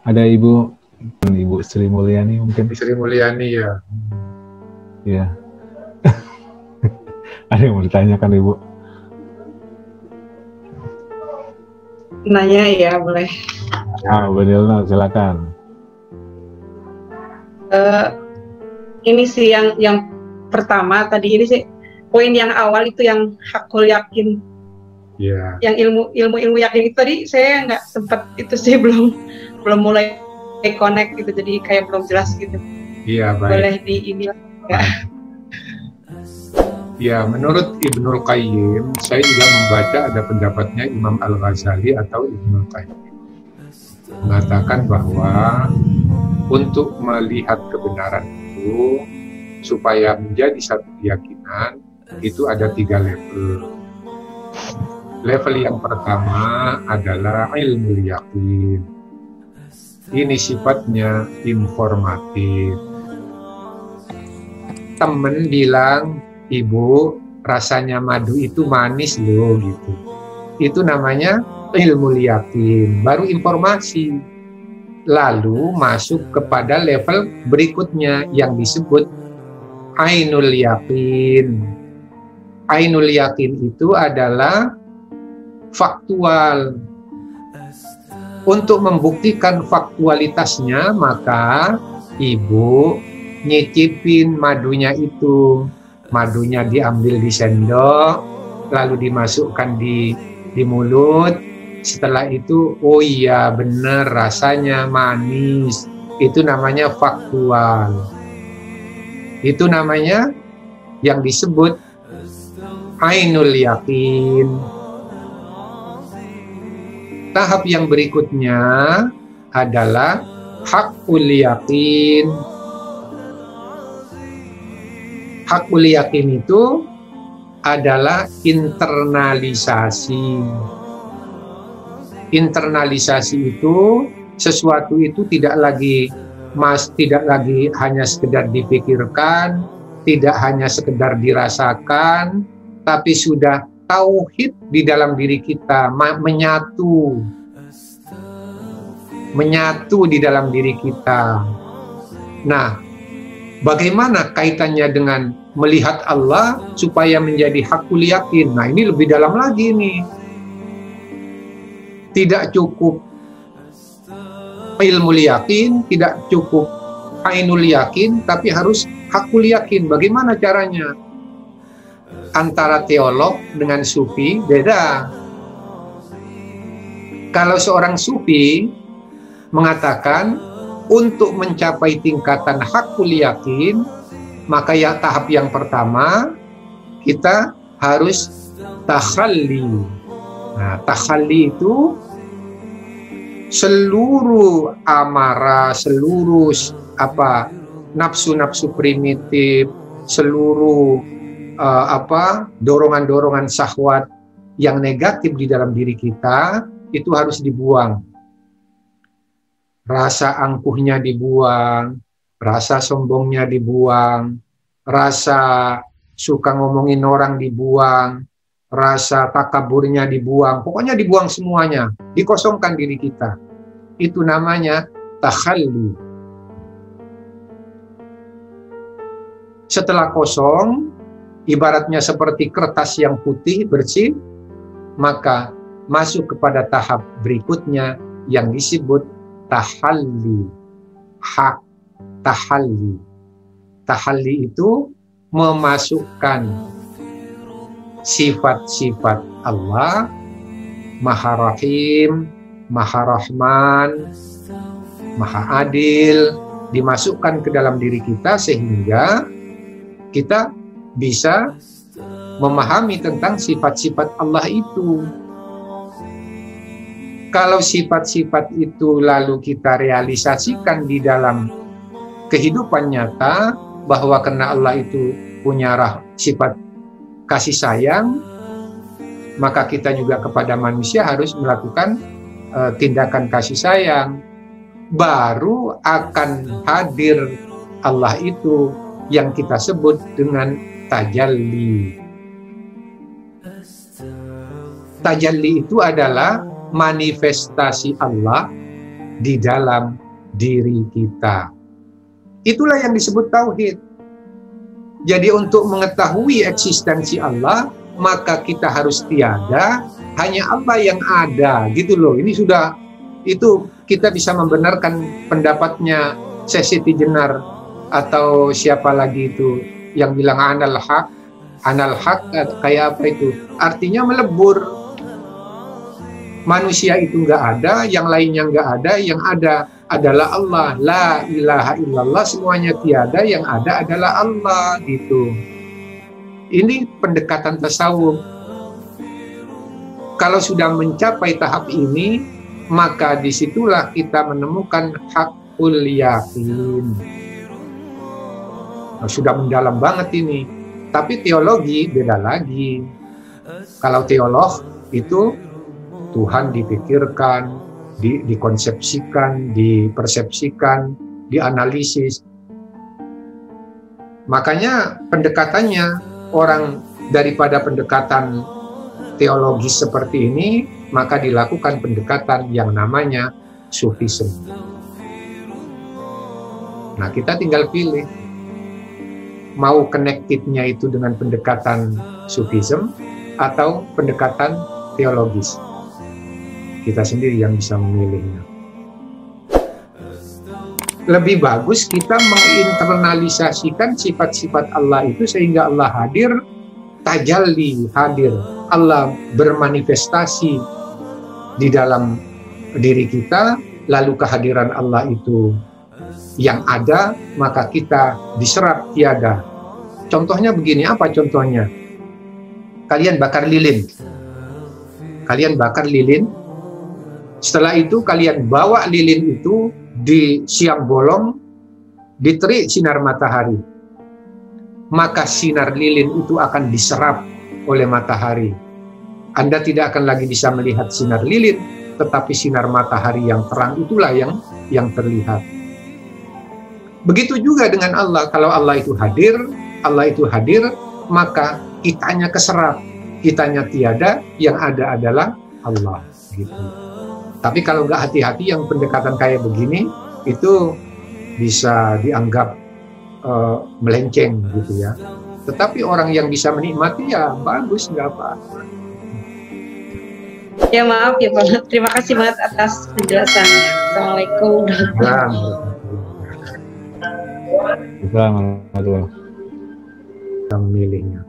Ada Ibu Sri Mulyani mungkin. Sri Mulyani ya. Iya. Ada yang mau ditanyakan Ibu? Nanya ya, boleh. Bu Nilna, silakan. Ini sih yang pertama tadi, ini sih poin yang awal itu yang hakul yakin. Iya. Yang ilmu yakin itu tadi saya nggak sempat, itu sih belum mulai connect gitu, jadi kayak belum jelas gitu. Iya, baik. Boleh di ini ya. Ya, menurut Ibnul Qayyim, saya juga membaca ada pendapatnya Imam Al-Ghazali atau Ibnul Qayyim mengatakan bahwa untuk melihat kebenaran itu supaya menjadi satu keyakinan itu ada 3 level. Level yang pertama adalah ilmu yakin. Ini sifatnya informatif. Temen bilang, Ibu, rasanya madu itu manis loh gitu. Itu namanya ilmu yakin, baru informasi. Lalu masuk kepada level berikutnya yang disebut ainul yakin. Ainul yakin itu adalah faktual. Untuk membuktikan faktualitasnya, maka Ibu nyicipin madunya itu. Madunya diambil di sendok, lalu dimasukkan di mulut. Setelah itu, oh iya benar rasanya manis. Itu namanya faktual. Itu namanya yang disebut ainul yakin. Tahap yang berikutnya adalah hakul yakin. Hakul yakin itu adalah internalisasi. Internalisasi itu sesuatu itu tidak lagi hanya sekedar dipikirkan, tidak hanya sekedar dirasakan, tapi sudah tauhid di dalam diri kita, menyatu di dalam diri kita. Nah, bagaimana kaitannya dengan melihat Allah supaya menjadi hakul yakin? Nah, ini lebih dalam lagi nih. Tidak cukup ilmu yakin, tidak cukup ainul yakin, tapi harus hakul yakin. Bagaimana caranya? Antara teolog dengan sufi beda. Kalau seorang sufi mengatakan untuk mencapai tingkatan hakul yakin, maka ya tahap yang pertama kita harus takhalli. Nah, takhalli itu seluruh amarah, seluruh nafsu-nafsu primitif, seluruh dorongan-dorongan syahwat yang negatif di dalam diri kita itu harus dibuang. Rasa angkuhnya dibuang, rasa sombongnya dibuang, rasa suka ngomongin orang dibuang, rasa takaburnya dibuang, pokoknya dibuang semuanya, dikosongkan diri kita. Itu namanya takhalli. Setelah kosong, ibaratnya seperti kertas yang putih, bersih, maka masuk kepada tahap berikutnya yang disebut tahalli. Tahalli. Tahalli itu memasukkan sifat-sifat Allah, Maha Rahim, Maha Rahman, Maha Adil, dimasukkan ke dalam diri kita sehingga kita bisa memahami tentang sifat-sifat Allah itu. Kalau sifat-sifat itu lalu kita realisasikan di dalam kehidupan nyata, bahwa karena Allah itu punya sifat kasih sayang, maka kita juga kepada manusia harus melakukan tindakan kasih sayang. Baru akan hadir Allah itu yang kita sebut dengan tajalli. Tajalli itu adalah manifestasi Allah di dalam diri kita. Itulah yang disebut tauhid. Jadi untuk mengetahui eksistensi Allah, maka kita harus tiada, hanya Allah yang ada, gitu loh. Ini sudah, itu kita bisa membenarkan pendapatnya Syekh Siti Jenar atau siapa lagi itu yang bilang anal haq, kayak apa itu? Artinya melebur. Manusia itu nggak ada, yang lainnya nggak ada, yang ada adalah Allah. La ilaha illallah, semuanya tiada, yang ada adalah Allah, gitu. Ini pendekatan tasawuf. Kalau sudah mencapai tahap ini, maka disitulah kita menemukan hakul yakin. Nah, sudah mendalam banget ini. Tapi teologi beda lagi. Kalau teolog itu Tuhan dipikirkan, dikonsepsikan, dipersepsikan, dianalisis. Makanya pendekatannya orang daripada pendekatan teologis seperti ini, maka dilakukan pendekatan yang namanya sufisme. Nah, kita tinggal pilih. Mau connected-nya itu dengan pendekatan sufisme atau pendekatan teologis. Kita sendiri yang bisa memilihnya. Lebih bagus kita menginternalisasikan sifat-sifat Allah itu sehingga Allah hadir, tajalli hadir. Allah bermanifestasi di dalam diri kita, lalu kehadiran Allah itu yang ada, maka kita diserap tiada. Contohnya begini, apa contohnya? Kalian bakar lilin. Kalian bakar lilin. Setelah itu kalian bawa lilin itu di siang bolong, diterik sinar matahari. Maka sinar lilin itu akan diserap oleh matahari. Anda tidak akan lagi bisa melihat sinar lilin, tetapi sinar matahari yang terang itulah yang terlihat. Begitu juga dengan Allah. Kalau Allah itu hadir, maka kitanya keserap, kitanya tiada, yang ada adalah Allah. Gitu. Tapi kalau nggak hati-hati, yang pendekatan kayak begini itu bisa dianggap melenceng gitu ya. Tetapi orang yang bisa menikmati ya bagus, nggak apa-apa. Ya maaf ya Pak, terima kasih banget atas penjelasannya. Assalamualaikum. Kita memilihnya.